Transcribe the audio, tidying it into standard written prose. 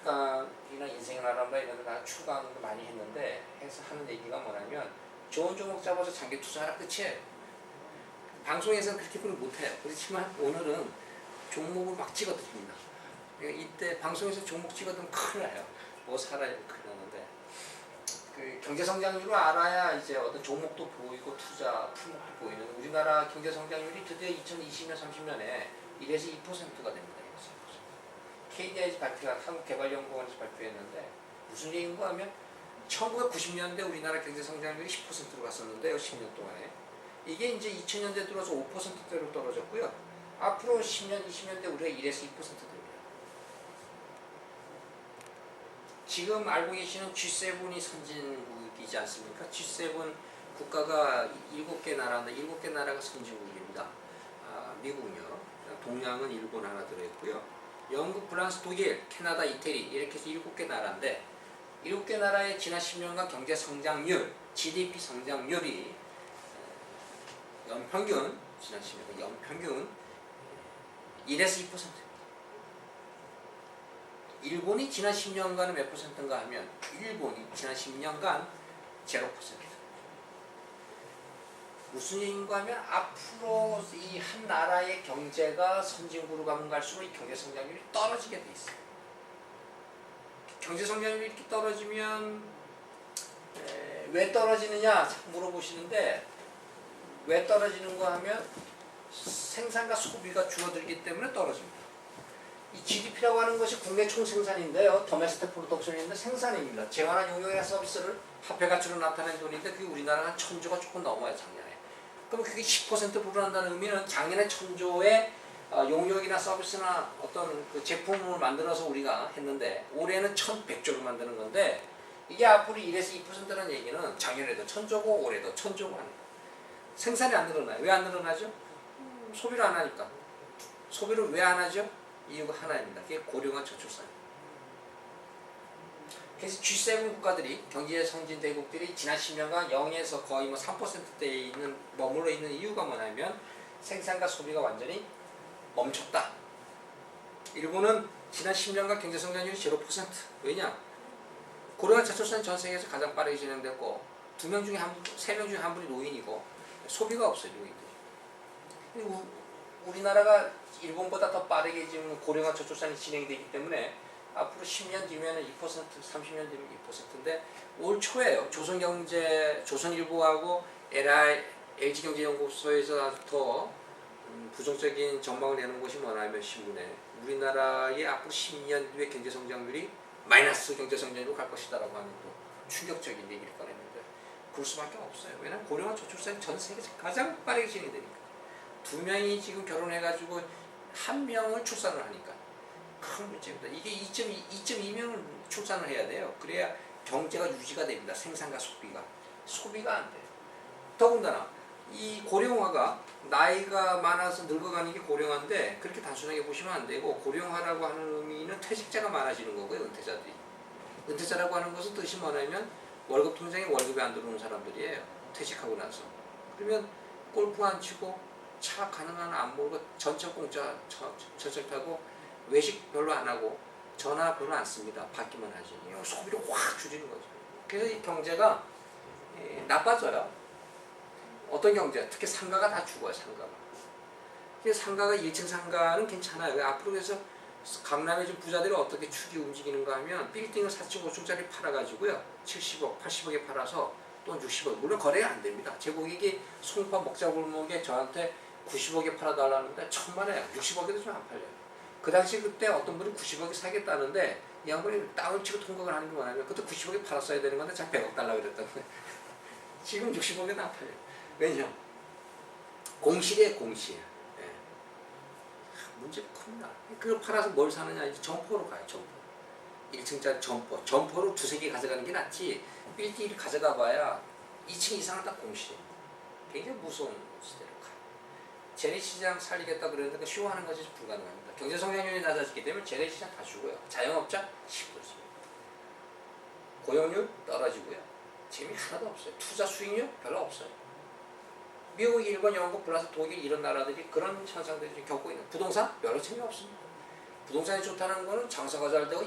주식강이나 인생나라나 이런 데 추가강도 많이 했는데 해서 하는 얘기가 뭐냐면 좋은 종목 잡아서 장기 투자하라 끝이에요. 방송에서는 그렇게 못해요. 그렇지만 오늘은 종목을 막 찍어드립니다. 이때 방송에서 종목 찍어두면 큰일 나요. 뭐 살아야 큰일 나는데 그 경제성장률을 알아야 이제 어떤 종목도 보이고 투자 품목도 보이는 우리나라 경제성장률이 드디어 2020년 30년에 1에서 2%가 됩니다. KDI 발표가 한국개발연구원에서 발표했는데 무슨 얘기인가 하면 1990년대 우리나라 경제성장률이 10%로 갔었는데요. 10년 동안에 이게 이제 2000년대 들어서 5%대로 떨어졌고요. 앞으로 10년, 20년대 우리가 1에서 2% 됩니다. 지금 알고 계시는 G7이 선진국이지 않습니까? G7 국가가 7개 나라인데 7개 나라가 선진국입니다. 미국요, 동양은 일본 하나 들어있고요. 영국, 프랑스, 독일, 캐나다, 이태리 이렇게 해서 7개 나라인데 7개 나라의 지난 10년간 경제 성장률, GDP 성장률이 연평균, 지난 10년간 연평균 1에서 2%. 일본이 지난 10년간은 몇 %인가 하면 일본이 지난 10년간 0%. 무슨 얘기인가 하면 앞으로 이 한 나라의 경제가 선진국으로 가면 갈수록 이 경제 성장률이 떨어지게 돼 있어요. 경제 성장률이 이렇게 떨어지면 왜 떨어지느냐 자꾸 물어보시는데 왜 떨어지는가 하면 생산과 소비가 줄어들기 때문에 떨어집니다. 이 GDP라고 하는 것이 국내 총생산인데요. 도메스틱 프로덕션인데 생산입니다. 재화나 용역이나 서비스를 화폐 가치로 나타낸 돈인데 그게 우리나라는 한 1000조가 조금 넘어요. 작년에. 그럼 그게 10% 불어난다는 의미는 작년에 1000조의 용역이나 서비스나 어떤 그 제품을 만들어서 우리가 했는데 올해는 1100조를 만드는 건데 이게 앞으로 1에서 2%라는 얘기는 작년에도 1000조고 올해도 1000조고 하는 거예요. 생산이 안 늘어나요. 왜 안 늘어나죠? 소비를 안 하니까. 소비를 왜 안 하죠? 이유가 하나입니다. 그게 고령화 저출산입니다. 그래서 G7 국가들이 경제 성진 대국들이 지난 10년간 0에서 거의 3%대에 머물러 있는 이유가 뭐냐면 생산과 소비가 완전히 멈췄다. 일본은 지난 10년간 경제 성장률이 0%. 왜냐? 고령화 저출산이 전 세계에서 가장 빠르게 진행됐고 3명 중에 한 분이 노인이고 소비가 없어요. 노인들이. 우리나라가 일본보다 더 빠르게 지금 고령화 저출산이 진행되기 때문에 앞으로 10년 뒤면 2%, 30년 뒤면 2%인데 올 초에요. 조선일보하고 LG경제연구소에서 더 부정적인 전망을 내는 것이 뭐냐면 신문에 우리나라의 앞으로 10년 뒤에 경제성장률이 마이너스 경제성장률로 갈 것이다라고 하는 또 충격적인 얘기를 꺼냈는데 그럴 수밖에 없어요. 왜냐하면 고령화 저출산이 전 세계에서 가장 빠르게 진행되니까 2명이 지금 결혼해가지고 1명을 출산을 하니까 큰 문제입니다. 이게 2.2명을 출산을 해야 돼요. 그래야 경제가 유지가 됩니다. 생산과 소비가 안 돼요. 더군다나 이 고령화가 나이가 많아서 늙어가는 게 고령화인데 그렇게 단순하게 보시면 안 되고 고령화라고 하는 의미는 퇴직자가 많아지는 거고요. 은퇴자들이. 은퇴자라고 하는 것은 뜻이 뭐냐면 월급 통장에 월급이 안 들어오는 사람들이에요. 퇴직하고 나서. 그러면 골프 안 치고 차 가능한 안 몰고 전철 공짜 전철 타고 외식 별로 안 하고 전화 별로 안 씁니다. 받기만 하지. 소비를 확 줄이는 거죠. 그래서 이 경제가 나빠져요. 어떤 경제? 특히 상가가 다 죽어요. 상가가. 그래서 상가가 1층 상가는 괜찮아요. 앞으로 그래서 강남의 좀 부자들이 어떻게 축이 움직이는가 하면 빌딩을 4층, 5층짜리 팔아가지고요. 70억, 80억에 팔아서 또 60억. 물론 거래가 안 됩니다. 제 고객이 송파 먹자골목에 저한테 90억에 팔아달라는데 천만에 60억에도 좀 안 팔려요. 그 당시 그때 어떤 분이 90억에 사겠다는데 이 양반이 땅을 치고 통각을 하는 게 뭐냐면 그때 90억에 팔았어야 되는 건데 자꾸 100억 달라고 그랬던 거예요. 지금 60억에는 안 팔려요. 왜냐? 공실이에요, 공실. 예. 문제가 큽니다. 그걸 팔아서 뭘 사느냐? 이제 점포로 가요, 점포. 1층짜리 점포. 점포로 2-3개 가져가는 게 낫지. 빌딩을 가져가 봐야 2층 이상은 다 공실이에요. 굉장히 무서운 시대로 가요. 재래시장 살리겠다 그러는데 그 쇼하는 것이 불가능합니다. 경제성장률이 낮아지게 되면 재래시장 다 죽어요. 자영업자 10%. 고용률 떨어지고요. 재미 하나도 없어요. 투자 수익률 별로 없어요. 미국, 일본, 영국, 프랑스, 독일 이런 나라들이 그런 현상들을 겪고 있는 부동산 별로 재미없습니다. 부동산이 좋다는 거는 장사가 잘 되고